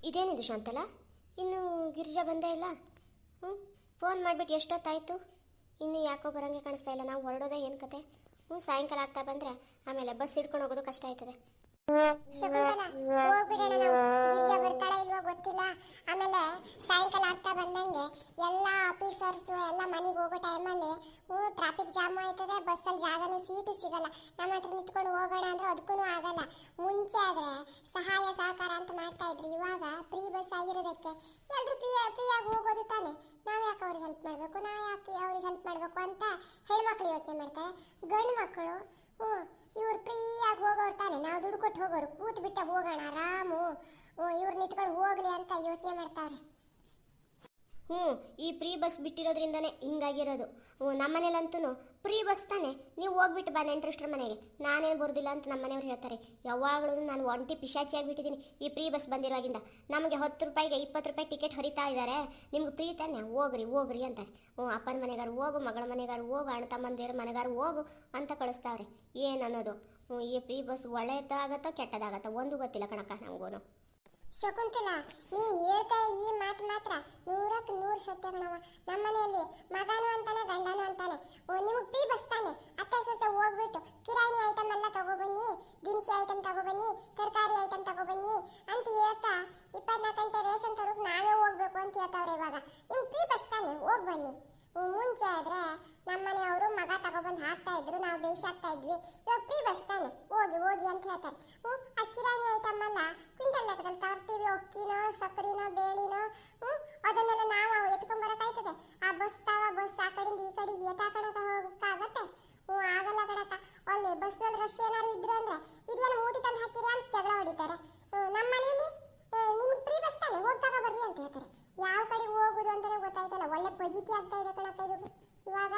ಇದೇನಿದು ಶಾಂತಲ, ಇನ್ನು ಗಿರಿಜಾ ಬಂದೇ ಇಲ್ಲ. ಹ್ಞೂ, ಫೋನ್ ಮಾಡಿಬಿಟ್ಟು ಎಷ್ಟೊತ್ತಾಯಿತು, ಇನ್ನು ಯಾಕೋ ಬರೋಂಗೆ ಕಾಣಿಸ್ತಾ ಇಲ್ಲ. ನಾವು ಹೊರಡೋದೇ ಏನು ಕತೆ? ಹ್ಞೂ, ಸಾಯಂಕಾಲ ಆಗ್ತಾ ಬಂದರೆ ಆಮೇಲೆ ಬಸ್ ಹಿಡ್ಕೊಂಡು ಹೋಗೋದು ಕಷ್ಟ ಆಯ್ತದೆ. ಶಕುಂತಲ, ಹೋಗ್ಬಿಡೋಣ ನಾವು. ಗಿರಿಜಾ ಬರ್ತಾಳ ಇಲ್ವೋ ಗೊತ್ತಿಲ್ಲ. ಆಮೇಲೆ ಸಾಯಂಕಾಲ ಆಗ್ತಾ ಬಂದಂಗೆ ಎಲ್ಲ ಆಫೀಸರ್ಸ್ ಎಲ್ಲ ಮನೆಗೆ ಹೋಗೋ ಟೈಮಲ್ಲಿ ಟ್ರಾಫಿಕ್ ಜಾಮ್ ಆಯ್ತದೆ, ಬಸ್ಸಲ್ಲಿ ಜಾಗನೂ ಸೀಟು ಸಿಗಲ್ಲ. ನಮ್ಮ ಹತ್ರ ನಿಂತ್ಕೊಂಡು ಹೋಗೋಣ ಅಂದ್ರೆ ಅದಕ್ಕೂ ಆಗಲ್ಲ. ಮುಂಚೆ ಆದ್ರೆ ಸಹಾಯ ಸಹಕಾರ ಅಂತ ಮಾಡ್ತಾ ಇದ್ರಿ, ಇವಾಗ ಫ್ರೀ ಬಸ್ ಆಗಿರೋದಕ್ಕೆ ಎಲ್ಲರೂ ಫ್ರೀಯಾಗಿ ಹೋಗೋದು ತಾನೆ. ನಾವು ಯಾಕೆ ಅವ್ರಿಗೆ ಹೆಲ್ಪ್ ಮಾಡಬೇಕು, ನಾವು ಯಾಕೆ ಅವ್ರಿಗೆ ಹೆಲ್ಪ್ ಮಾಡಬೇಕು ಅಂತ ಹೆಣ್ಮಕ್ಳು ಯೋಚನೆ ಮಾಡ್ತಾರೆ. ಗಂಡು ಮಕ್ಕಳು ಇವ್ರು ಫ್ರೀಯಾಗಿ ಹೋಗೋರು ತಾನೆ, ನಾವು ದುಡ್ಡು ಕೊಟ್ಟು ಹೋಗೋರು, ಕೂತ್ ಬಿಟ್ಟ ಹೋಗೋಣ ಆರಾಮು, ಇವ್ರು ನಿಂತ್ಕೊಂಡು ಹೋಗ್ಲಿ ಅಂತ ಯೋಚನೆ ಮಾಡ್ತಾವ್ರೆ. ಹ್ಞೂ, ಈ ಫ್ರೀ ಬಸ್ ಬಿಟ್ಟಿರೋದ್ರಿಂದನೇ ಹಿಂಗಾಗಿರೋದು. ನಮ್ಮನೇಲಂತೂ ಫ್ರೀ ಬಸ್ ತಾನೆ, ನೀವು ಹೋಗ್ಬಿಟ್ಟು ಬಾ ನೆಂಟ್ರಷ್ಟ್ರ ಮನೆಗೆ, ನಾನೇನು ಬರೋದಿಲ್ಲ ಅಂತ ನಮ್ಮ ಮನೆಯವ್ರು ಹೇಳ್ತಾರೆ. ಯಾವಾಗಲೂ ನಾನು ಒಂಟಿ ಪಿಶಾಚಿ ಆಗಿಬಿಟ್ಟಿದ್ದೀನಿ ಈ ಫ್ರೀ ಬಸ್ ಬಂದಿರೋವಾಗಿಂದ. ನಮಗೆ 10 ರೂಪಾಯಿಗೆ 20 ರೂಪಾಯಿ ಟಿಕೆಟ್ ಹರಿತಾ ಇದ್ದಾರೆ, ನಿಮ್ಗೆ ಫ್ರೀ ತಾನೆ, ಹೋಗ್ರಿ ಅಂತಾರೆ. ಅಪ್ಪನ ಮನೆಗಾರು ಹೋಗು, ಮಗಳ ಮನೆಗಾರು ಹೋಗು, ಅಣ್ಣ ತಮ್ಮಂದಿರ ಮನೆಗಾರು ಹೋಗು ಅಂತ ಕಳಿಸ್ತಾವ್ರೆ. ಏನು ಅನ್ನೋದು? ಈ ಫ್ರೀ ಬಸ್ ಒಳ್ಳೆದಾಗತ್ತೋ ಕೆಟ್ಟದಾಗತ್ತೋ ಒಂದು ಗೊತ್ತಿಲ್ಲ ಕಣಕ್ಕ ನಂಗೂನು. ಶಕುಂತಲ, ನೀನು ಹೇಳ್ತಾ ಈ ಮಾತು ಮಾತ್ರ 100ಕ್ಕೆ 100 ಸತ್ಯ ಕಣವ. ನಮ್ಮ ಮನೆಯಲ್ಲಿ ಮಗನೂ ಅಂತಾನೆ ಗಂಡನೂ ಅಂತಾನೆ, ನಿಮಗೆ ಫ್ರೀ ಬಸ್ ತಾನೆ, ಅತ್ತೆ ಸೊಸೆ ಹೋಗ್ಬಿಟ್ಟು ಕಿರಾಣಿ ಐಟಮ್ ಎಲ್ಲ ತಗೊಬನ್ನಿ, ದಿನಸಿ ಐಟಮ್ ತಗೊಬನ್ನಿ, ತರಕಾರಿ ಐಟಮ್ ತಗೊಬನ್ನಿ ಅಂತ ಹೇಳ್ತಾ 24 ಗಂಟೆ ರೇಷನ್ ತರೋಕೆ ನಾವೇ ಹೋಗ್ಬೇಕು ಅಂತ ಹೇಳ್ತಾವ್ರೆ. ಇವಾಗ ನಿಮ್ಗೆ ಫ್ರೀ ಬಸ್ ತಾನೆ, ಹೋಗಿ ಬನ್ನಿ. ಮುಂಚೆ ಆದ್ರೆ ನಮ್ಮನೆಯವರು ಮಗ ತಗೊಬಂದು ಹಾಕ್ತಾ ಇದ್ರು, ನಾವು ಬೇಯಿಸಾಕ್ತಾ ಇದ್ವಿ. ಇವಾಗ ಫ್ರೀ ಬಸ್ ತಾನೆ, ಹೋಗಿ ಅಂತ ಹೇಳ್ತಾರೆ. ಆ ಕಿರಾಣಿ ಐಟಮ್ ಎಲ್ಲ ಕ್ವಿಂಟಲ್ ಲೆಕ್ಕದಲ್ಲಿ ತರ್ತೀವಿ, ಅಕ್ಕಿನೋ ಸಕ್ಕರೆನೋ ಬೇಳಿನೋ, ಅದನ್ನೆಲ್ಲ ನಾವು ಎತ್ಕೊಂಡ್ಬರಕಾಯ್ತದೆ. ಆ ಬಸ್ ಆ ಕಡೆಯಿಂದ ಈ ಕಡೆ ಎತ್ತಾಕಣಕ ಹೋಗಕ್ಕಾಗತ್ತೆ? ಆಗಲ್ಲ ಕಣಕ್ಕ. ಅಲ್ಲಿ ಬಸ್ನಲ್ಲಿ ರಶ್ ಏನಾದ್ರು ಇದ್ರು ಅಂದ್ರೆ ಇದೇನು ಊಟ ತಂದು ಹಾಕಿರಿ ಅಂತ ಜಗಳ ಹೊಡಿತಾರೆ. ನಮ್ಮ ಮನೇಲಿ ನಿಮ್ಗೆ ಫ್ರೀ ಬಸ್ ತಾನೆ, ಹೋಗ್ತಾಗ ಬರ್ರಿ ಅಂತ ಹೇಳ್ತಾರೆ. ಯಾವ ಕಡೆ ಹೋಗುದು ಅಂತಾನೆ ಗೊತ್ತಾಯ್ತಲ್ಲ. ಒಳ್ಳೆ ಪಜಿತಿ ಆಗ್ತಾ ಇದೆ ಕಣಕ್ಕ ಇದು ಇವಾಗ.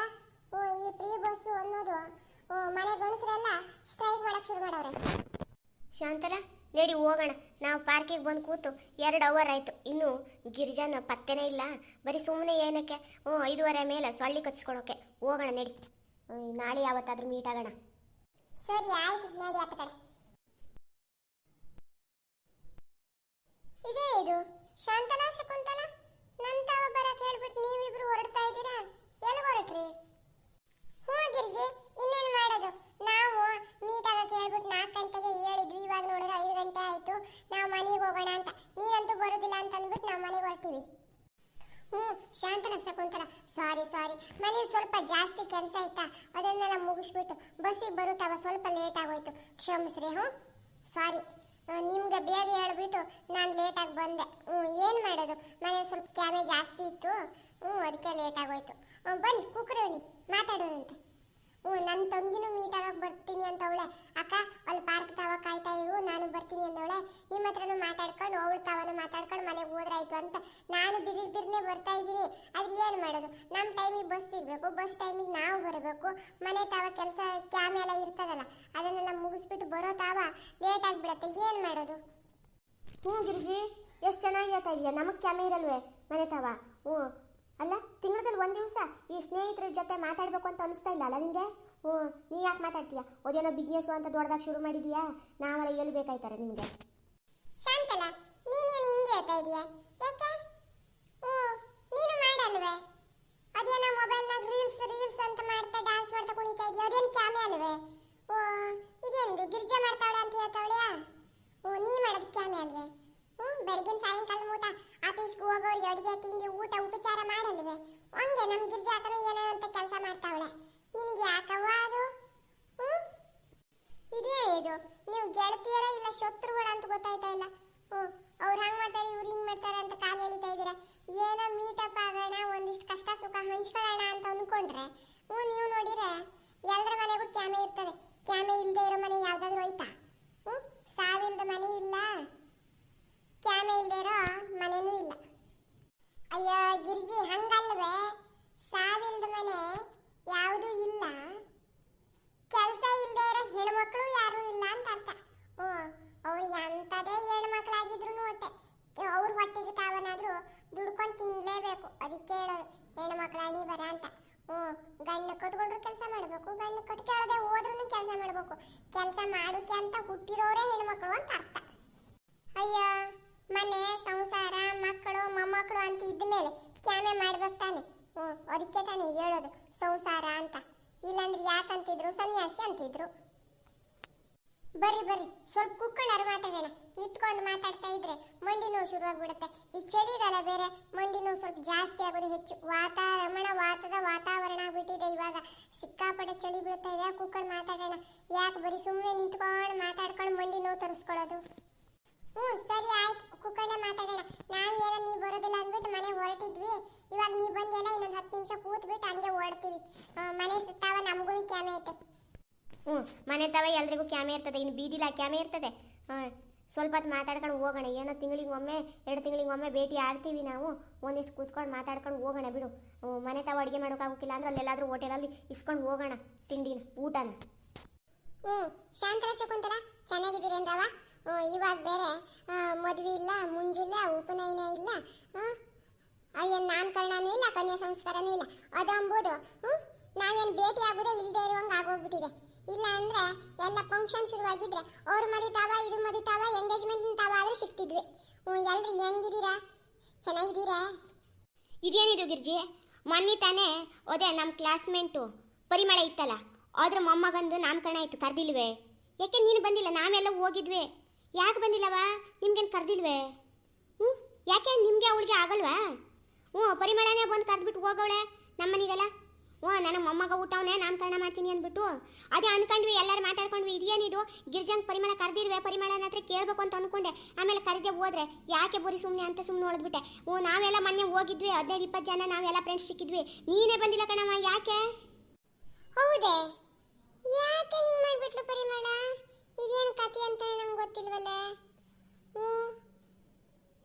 ಈ ಫ್ರೀ ಬಸ್ ಅನ್ನೋದು ಮನೆ ಗಣಸರೆಲ್ಲ ಸ್ಟ್ರೈಕ್ ಮಾಡಕ್ ಶುರು ಮಾಡವ್ರೆ. ಶಾಂತಲ, ನಡಿ ಹೋಗೋಣ. ನಾವು ಪಾರ್ಕಿಗೆ ಬಂದು ಕೂತು 2 ಅವರ್ ಆಯಿತು, ಇನ್ನೂ ಗಿರಿಜಾನ ಪತ್ತೆನೇ ಇಲ್ಲ. ಬರೀ ಸುಮ್ಮನೆ ಏನಕ್ಕೆ 5:30 ಮೇಲೆ ಸೊಳ್ಳಿ ಕಚ್ಕೊಳೋಕೆ. ಹೋಗೋಣ ನಡಿ, ನಾಳೆ ಯಾವತ್ತಾದ್ರೂ ಮೀಟ್ ಆಗೋಣ. ಸರಿ ಆಯ್ತು, ನಡಿ ಆತ ಕಡೆ. ಇದೇ ಇದು ಶಾಂತಲ ಶಕುಂತಲ, ನಂತವ ಬರಕ್ ಹೇಳ್ಬಿಟ್ಟು ನೀವಿಬ್ರು ಹೊರಡ್ತಾ ಇದ್ದೀರಾ, ಎಲ್ಲಿ ಹೊರಟ್ರಿ? ಗಿರ್ಜಿ, ಇನ್ನೇನು ಮಾಡೋದು, ನಾವು ಮೀಟ್ ಆಗಕ್ಕೆ ಹೇಳ್ಬಿಟ್ಟು 4 ಗಂಟೆಗೆ ಹೇಳಿದ್ವಿ, ಇವಾಗ ನೋಡಿದ್ರೆ 5 ಗಂಟೆ ಆಯ್ತು. ನಾವು ಮನೆಗೆ ಹೋಗೋಣ ಅಂತ, ನೀವಂತೂ ಬರೋದಿಲ್ಲ ಅಂತ ಅಂದ್ಬಿಟ್ಟು ನಾವು ಮನೆಗೆ ಹೊರಟಿವಿ. ಶಾಂತಲ ಶಕುಂತಲ, ಸಾರಿ, ಮನೇಲಿ ಸ್ವಲ್ಪ ಜಾಸ್ತಿ ಕೆಲಸ ಆಯ್ತಾ, ಅದನ್ನೆಲ್ಲ ಮುಗಿಸ್ಬಿಟ್ಟು ಬಸ್ಸಿಗೆ ಬರುತ್ತವ ಸ್ವಲ್ಪ ಲೇಟ್ ಆಗೋಯ್ತು, ಕ್ಷಮಿಸ್ರಿ. ಸಾರಿ, ನಿಮ್ಗೆ ಬೇಗ ಹೇಳ್ಬಿಟ್ಟು ನಾನು ಲೇಟಾಗಿ ಬಂದೆ. ಏನು ಮಾಡೋದು, ಮನೇಲಿ ಸ್ವಲ್ಪ ಕ್ಯಾಮೆ ಜಾಸ್ತಿ ಇತ್ತು, ಅದಕ್ಕೆ ಲೇಟ್ ಆಗೋಯ್ತು. ಬನ್ನಿ ಕುಕ್ಕರವನಿ ಮಾತಾಡೋಣಂತೆ. ನನ್ನ ತಂಗಿನೂ ಮೀಟ್ ಆಗಕ್ಕೆ ಬರ್ತೀನಿ ಅಂತವಳೆ. ಅಕ್ಕ ಅಲ್ಲಿ ಪಾರ್ಕ್ ತಾವ ಕಾಯ್ತಾ ಇರು, ನಾನು ಬರ್ತೀನಿ ಅಂದವಳೆ. ನಿಮ್ಮ ಹತ್ರನೂ ಮಾತಾಡ್ಕೊಂಡು ಅವಳು ತಾವನು ಮಾತಾಡ್ಕೊಂಡು ಮನೆಗೆ ಹೋದ್ರಾಯ್ತು ಅಂತ ನಾನು ಬಿರ್ನೆ ಬರ್ತಾ ಇದ್ದೀನಿ. ಆದ್ರೆ ಏನು ಮಾಡೋದು, ನಮ್ಮ ಟೈಮಿಗೆ ಬಸ್ ಸಿಗಬೇಕು, ಬಸ್ ಟೈಮಿಗೆ ನಾವು ಬರಬೇಕು. ಮನೆ ತಾವ ಕೆಲಸ ಕ್ಯಾಮೆ ಎಲ್ಲ ಇರ್ತದಲ್ಲ, ಅದನ್ನೆಲ್ಲ ಮುಗಿಸ್ಬಿಟ್ಟು ಬರೋ ತಾವ ಲೇಟ್ ಆಗಿಬಿಡತ್ತೆ. ಏನು ಮಾಡೋದು? ಗಿರಿಜಿ, ಎಷ್ಟು ಚೆನ್ನಾಗಿ ಹೇಳ್ತಾ ಇದೆಯಾ, ನಮಗೆ ಕ್ಯಾಮೆ ಇರಲ್ವೇ ಮನೆ ತಾವ? ಅಲ್ಲ, ತಿಂಗಳಲ್ಲಿ 1 ದಿವಸ ಈ ಸ್ನೇಹಿತರ ಜೊತೆ ಮಾತಾಡಬೇಕು ಅಂತ ಅನಿಸ್ತಾ ಇಲ್ಲ ಅಲ್ಲ ನಿಮಗೆ? ನೀ ಯಾಕೆ ಮಾತಾಡ್ತೀಯಾ? ಅದೇನೋ ಬಿಸ್ನೆಸ್ಸು ಅಂತ ದೊಡ್ಡದಾಗಿ ಶುರು ಮಾಡಿದೀಯಾ, ನಾವೆಲ್ಲ ಎಲ್ಲಿ ಬೇಕಾಯ್ತಾರೆ ನಿಮಗೆ? ಶಾಂತಲ, ನೀನೇನು ಹಿಂಗೆ ಹೇಳ್ತಾ ಇದೀಯಾ? ಯಾಕೆ ನೀನು ಮಾಡಲ್ವೇ? ಅದೇನೋ ಮೊಬೈಲ್ನಾಗ ರೀಲ್ಸ್ ಅಂತ ಮಾಡ್ತಾ ಡ್ಯಾನ್ಸ್ ಮಾಡ್ತಾ ಕುಣಿತಾ ಇದೆಯಾ, ಅದೇನು ಕ್ಯಾಮೆ ಅಲ್ವೇ? ಇದೇನು ಗಿರ್ಜಾ ಮಾಡ್ತಾವಳೆ ಅಂತ ಹೇಳ್ತಾವಳೆಯಾ? ನೀ ಮಾಡೋದು ಕ್ಯಾಮೆ ಅಲ್ವೇ? ಬೆಳಗಿನ ಸಾಯಂಕಾಲ ಊಟ ಆಫೀಸ್ಗೆ ಹೋಗೋರು ಅಡುಗೆ ತಿಂಡಿ ಊಟ ಉಪಚಾರ ಮಾಡಲ್ವೇ? ಹಂಗೆ ನಮ್ಮ ಗಿರ್ಜಾಕನು ಏನೋ ಅಂತ ಕೆಲಸ ಮಾಡ್ತಾವಳೆ. ನಿನಗೆ ಯಾಕವ್ವ ಅದು? ಇದೇ ಇದು, ನೀವು ಗೆಳತಿಯರ ಇಲ್ಲ ಶತ್ರುಗಳ ಅಂತ ಗೊತ್ತಾಯ್ತಾ ಇಲ್ಲ. ಅವ್ರು ಹಂಗೆ ಮಾಡ್ತಾರೆ, ಇವ್ರು ಹಿಂಗೆ ಮಾಡ್ತಾರೆ ಅಂತ ಕಾಲು ಎಳಿತಾ ಇದ್ದೀರಾ. ಏನೋ ಮೀಟಪ್ ಆಗೋಣ, ಒಂದಿಷ್ಟು ಕಷ್ಟ ಸುಖ ಹಂಚ್ಕೊಳ್ಳೋಣ ಅಂತ ಅಂದ್ಕೊಂಡ್ರೆ ನೀವು ನೋಡಿದ್ರೆ ಎಲ್ಲರ ಮನೆಗೂ ಕ್ಯಾಮೆ ಇರ್ತದೆ. ಕ್ಯಾಮೆ ಇಲ್ಲದೆ ಇರೋ ಮನೆ ಯಾವ್ದಾದ್ರು ಹೋಯ್ತಾ? ಸಾವಿಲ್ದ ಮನೆ ಇಲ್ಲ, ಕ್ಯಾಮೆ ಇಲ್ಲದೆ ಇರೋ ಮನೆನೂ ಇಲ್ಲ. ಅಯ್ಯೋ ಗಿರ್ಜಿ, ಹಂಗಲ್ವೇ? ಸಾವಿಲ್ದ ಮನೆ ಯಾವುದೂ ಇಲ್ಲ, ಕೆಲಸ ಇಲ್ಲದೆ ಇರೋ ಹೆಣ್ಮಕ್ಳು ಯಾರೂ ಇಲ್ಲ ಅಂತ ಅರ್ಥ. ಅವ್ರು ಎಂಥದೇ ಹೆಣ್ಮಕ್ಳಾಗಿದ್ರು ಹೊಟ್ಟೆ, ಅವ್ರ ಹೊಟ್ಟೆಗೆ ತಾವನಾದ್ರೂ ದುಡ್ಕೊಂಡು ತಿನ್ಲೇಬೇಕು. ಅದಕ್ಕೆ ಹೇಳೋದು ಹೆಣ್ಮಕ್ಳು ಅಣಿ ಬರ ಅಂತ. ಗಂಡು ಕಟ್ಕೊಂಡ್ರು ಕೆಲಸ ಮಾಡಬೇಕು, ಗಂಡು ಕಟ್ಕೊಳ್ಳದೆ ಹೋದ್ರೂ ಕೆಲಸ ಮಾಡಬೇಕು. ಕೆಲಸ ಮಾಡೋಕೆ ಅಂತ ಹುಟ್ಟಿರೋರೇ ಹೆಣ್ಮಕ್ಳು ಅಂತ ಅರ್ಥ. ಅಯ್ಯ ಮನೆ ಸಂಸಾರ ಮಕ್ಕಳು ಮೊಮ್ಮಕ್ಕಳು ಅಂತ ಇದ್ಮೇಲೆ ಕ್ಯಾಮೆ ಮಾಡ್ಬೇಕು ತಾನೆ. ಅದಕ್ಕೆ ತಾನೆ ಹೇಳೋದು ಸಂಸಾರ ಅಂತ. ಇಲ್ಲಾಂದ್ರೆ ಯಾಕಂತಿದ್ರು ಸನ್ಯಾಸಿ ಅಂತಿದ್ರು. ಬರ್ರಿ ಬರ್ರಿ, ಸ್ವಲ್ಪ ಕುತ್ಕೊಂಡಾರು ಮಾತಾಡೋಣ. ನಿಂತ್ಕೊಂಡು ಮಾತಾಡ್ತಾ ಇದ್ರೆ ಮಂಡಿ ನೋವು ಶುರುವಾಗ್ಬಿಡುತ್ತೆ. ಈ ಚಳಿಗಾಲ ಬೇರೆ, ಮಂಡಿ ನೋವು ಸ್ವಲ್ಪ ಜಾಸ್ತಿ ಆಗೋದು ಹೆಚ್ಚು. ವಾತಾವರಣ ಆಗ್ಬಿಟ್ಟಿದೆ ಇವಾಗ. ಸಿಕ್ಕಾಪಟ್ಟೆ ಚಳಿ ಬೀಳ್ತಾ ಇದೆ. ಕುತ್ಕೊಂಡು ಮಾತಾಡೋಣ. ಯಾಕೆ ಬರೀ ಸುಮ್ಮನೆ ನಿಂತ್ಕೊಂಡು ಮಾತಾಡ್ಕೊಂಡು ಮಂಡಿ ನೋವು ತರಿಸ್ಕೊಳ್ಳೋದು? ಸರಿ ಆಯ್ತು, ಕುತ್ಕೊಂಡೆ ಮಾತಾಡೋಣ. ನಾವೇನೋ ನೀ ಬರೋದಿಲ್ಲ ಅಂದ್ಬಿಟ್ಟು ಮನೆ ಹೊರಟಿದ್ವಿ. ಇವಾಗ ನೀ ಬಂದೆಲ್ಲ, ಇನ್ನೊಂದು 10 ನಿಮಿಷ ಕೂತ್ಬಿಟ್ಟು ಹಂಗೆ ಓಡ್ತೀವಿ. ಮನೆ ಸುತ್ತಾವ ನಮಗೂ ಕ್ಯಾಮೆ ಐತೆ. ಮನೆ ತವ ಎಲ್ರಿಗೂ ಕ್ಯಾಮೆ ಇರ್ತದೆ, ಇನ್ನು ಬೀದಿಲ ಕ್ಯಾಮೆ ಇರ್ತದೆ. ಸ್ವಲ್ಪ ಹೊತ್ತು ಮಾತಾಡ್ಕೊಂಡು ಹೋಗೋಣ. ಏನೋ ತಿಂಗಳಿಗೊಮ್ಮೆ 2 ತಿಂಗಳಿಗೊಮ್ಮೆ ಭೇಟಿ ಆಗ್ತೀವಿ ನಾವು. ಒಂದಿಷ್ಟು ಕೂತ್ಕೊಂಡು ಮಾತಾಡ್ಕೊಂಡು ಹೋಗೋಣ ಬಿಡು. ಮನೆ ತಾವ ಅಡುಗೆ ಮಾಡೋಕ್ಕಾಗೋಕ್ಕಿಲ್ಲ ಅಂದ್ರೆ ಅಲ್ಲೆಲ್ಲಾದ್ರೂ ಹೋಟೆಲಲ್ಲಿ ಇಸ್ಕೊಂಡು ಹೋಗೋಣ ತಿಂಡಿನ ಊಟನ. ಶಾಂತರ ಶಕುಂತಲ ಚೆನ್ನಾಗಿದ್ದೀರಿ ಅಂದ್ರವ? ಇವಾಗ ಬೇರೆ ಮದುವೆ ಇಲ್ಲ, ಮುಂಜಿಲ್ಲ, ಉಪನಯನ ಇಲ್ಲ, ಅದೇನು ನಾಮಕರಣನೂ ಇಲ್ಲ, ಕನ್ಯಾ ಸಂಸ್ಕಾರನೂ ಇಲ್ಲ. ಅದಂಬುದು ನಾವೇನು ಭೇಟಿ ಆಗೋದೇ ಇಲ್ಲದೆ ಇರುವಂಗೆ ಆಗೋಗ್ಬಿಟ್ಟಿದೆ. ಇಲ್ಲ ಅಂದ್ರೆ ಎಲ್ಲ ಫಂಕ್ಷನ್ ಶುರುವಾಗಿದ್ರೆ ಅವ್ರು ಮದಿತಾವ, ಇದು ಮದಿತಾವ, ಎಂಗೇಜ್ಮೆಂಟ್ ತಾವ ಆದ್ರೂ ಸಿಕ್ತಿದ್ವಿ. ಎಲ್ರಿ ಹೆಂಗಿದ್ದೀರಾ? ಚೆನ್ನಾಗಿದ್ದೀರಾ? ಇದೇನಿದು ಗಿರ್ಜಿ? ಮೊನ್ನೆ ತಾನೇ ಅದೇ ನಮ್ಮ ಕ್ಲಾಸ್ಮೇಟು ಪರಿಮಳ ಇತ್ತಲ್ಲ, ಅದ್ರ ಮೊಮ್ಮಗಂದು ನಾಮಕರಣ ಆಯಿತು. ಕರೆದಿಲ್ವೇ? ಯಾಕೆ ನೀನು ಬಂದಿಲ್ಲ? ನಾವೆಲ್ಲ ಹೋಗಿದ್ವಿ. ಯಾಕೆ ಬಂದಿಲ್ಲವಾ? ನಿಮ್ಗೇನು ಕರೆದಿಲ್ವೇ? ಯಾಕೆ ನಿಮಗೆ ಅವಳಿಗೆ ಆಗಲ್ವಾ? ಪರಿಮಳನೇ ಬಂದು ಕರೆದ್ಬಿಟ್ಟು ಹೋಗವಳೆ ನಮ್ಮನಿಗೆಲ್ಲ. ನನ್ನ ಮೊಮ್ಮಗ ಊಟವನ್ನೇ ನಾಮಕರಣ ಮಾಡ್ತೀನಿ ಅಂದ್ಬಿಟ್ಟು ಅದೇ ಅನ್ಕೊಂಡ್ವಿ. ಎಲ್ಲರೂ ಮಾತಾಡ್ಕೊಂಡ್ವಿ. ಇದೇನಿದು ಗಿರ್ಜಂಗ್ ಪರಿಮಳ ಕರೆದಿಲ್ವೇ? ಪರಿಮಳನ ಹತ್ರ ಕೇಳಬೇಕು ಅಂತ ಅನ್ಕೊಂಡೆ. ಆಮೇಲೆ ಕರೆದೇ ಹೋದ್ರೆ ಯಾಕೆ ಬರೀ ಸುಮ್ಮನೆ ಅಂತ ಸುಮ್ಮನೆ ಹೊಡೆದ್ಬಿಟ್ಟೆ. ನಾವೆಲ್ಲ ಮೊನ್ನೆ ಹೋಗಿದ್ವಿ, 15-20 ಜನ ನಾವೆಲ್ಲ ಫ್ರೆಂಡ್ಸ್ ಸಿಕ್ಕಿದ್ವಿ. ನೀನೇ ಬಂದಿಲ್ಲ ಕಣಮ್ಮ, ಯಾಕೆ? ಹೌದೇ? ಯಾಕೆ ಹಿಂಗ್ ಮಾಡ್ಬಿಟ್ಲು ಪರಿಮಳ? ಇದೇನು ಕಥೆ ಅಂತ ನಂಗೆ ಗೊತ್ತಿಲ್ವಲ್ಲ.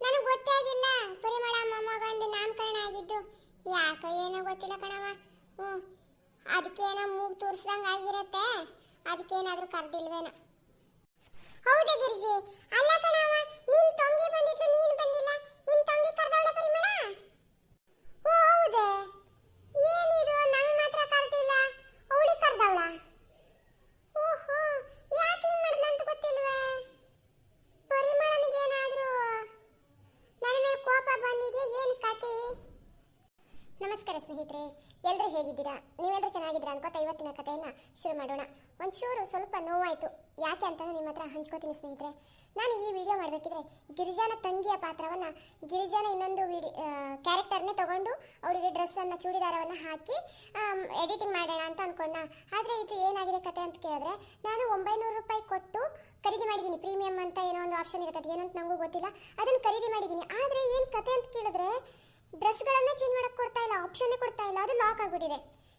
ನನಗೆ ಗೊತ್ತೇ ಆಗಿಲ್ಲ ಪರಿಮಳ ಮೊಮ್ಮಗಂದು ನಾಮಕರಣ ಆಗಿದ್ದು. ಯಾಕೋ ಏನೋ ಗೊತ್ತಿಲ್ಲ ಕಣವ. ಅದಕ್ಕೇನೋ ಮೂಗು ತೋರಿಸ್ದಂಗೆ ಆಗಿರತ್ತೆ. ಅದಕ್ಕೇನಾದ್ರೂ ಕರೆದಿಲ್ವೇನೋ. ಹೌದೇ ಗಿರ್ಜಿ? ಅಲ್ಲ ಕಣವ, ನಿನ್ ತಂಗಿ ಬಂದಿದ್ದು, ನೀನು ಬಂದಿಲ್ಲ. ನಿನ್ ತಂಗಿ ಕರೆದವಳೆ ಪರಿಮಳ? ಹೌದೇ? ಏನಿದು ನಂಗೆ ಮಾತ್ರ ಕರೆದಿಲ್ಲ, ಅವಳಿಗೆ ಕರೆದವಳ? ಓಹೋ, ಯಾಕೆ ಹಿಂಗ್ ಮಾಡಿದ್ಲು ಅಂತ ಗೊತ್ತಿಲ್ವೇ? ಪರಿಮಳನಿಗೇನಾದ್ರೂ ನನ್ನ ಮೇಲೆ ಕೋಪ ಬಂದಿದೆ? ಏನು ಕತೆ? ನಮಸ್ಕಾರ ಸ್ನೇಹಿತರೆ, ಎಲ್ಲರೂ ಹೇಗಿದ್ದೀರಾ? ನೀವೆಲ್ಲರೂ ಚೆನ್ನಾಗಿದ್ದೀರಾ ಅನ್ಕೋತಾ ಇವತ್ತಿನ ಕಥೆಯನ್ನ ಶುರು ಮಾಡೋಣ. ಒಂಚೂರು ಸ್ವಲ್ಪ ನೋವಾಯಿತು. ಯಾಕೆ ಅಂತ ನಿಮ್ಮ ಹತ್ರ ಹಂಚ್ಕೋತೀನಿ ಸ್ನೇಹಿತರೆ. ನಾನು ಈ ವಿಡಿಯೋ ಮಾಡಬೇಕಿದ್ರೆ ಗಿರಿಜಾನ ತಂಗಿಯ ಪಾತ್ರವನ್ನು, ಗಿರಿಜಾನ ಇನ್ನೊಂದು ಕ್ಯಾರೆಕ್ಟರ್ನೇ ತಗೊಂಡು ಅವಳಿಗೆ ಡ್ರೆಸ್ಸನ್ನು, ಚೂಡಿದಾರವನ್ನು ಹಾಕಿ ಎಡಿಟಿಂಗ್ ಮಾಡೋಣ ಅಂತ ಅಂದ್ಕೊಂಡ. ಆದರೆ ಇದು ಏನಾಗಿದೆ ಕತೆ ಅಂತ ಕೇಳಿದ್ರೆ, ನಾನು 900 ರೂಪಾಯಿ ಕೊಟ್ಟು ಖರೀದಿ ಮಾಡಿದ್ದೀನಿ. ಪ್ರೀಮಿಯಂ ಅಂತ ಏನೋ ಒಂದು ಆಪ್ಷನ್ ಇರುತ್ತೆ, ಅದು ಏನೋ ಅಂತ ನನಗೂ ಗೊತ್ತಿಲ್ಲ. ಅದನ್ನು ಖರೀದಿ ಮಾಡಿದ್ದೀನಿ. ಆದರೆ ಏನು ಕತೆ ಅಂತ ಕೇಳಿದ್ರೆ, ಡ್ರೆಸ್ಗಳನ್ನ ಚೇಂಜ್ ಮಾಡಕ್ಕೆ ಕೊಡ್ತಾ ಇಲ್ಲ, ಆಪ್ಷನ್ನೇ ಕೊಡ್ತಾ ಇಲ್ಲ. ಅದು ಲಾಕ್ ಆಗಿಬಿಟ್ಟಿದೆ.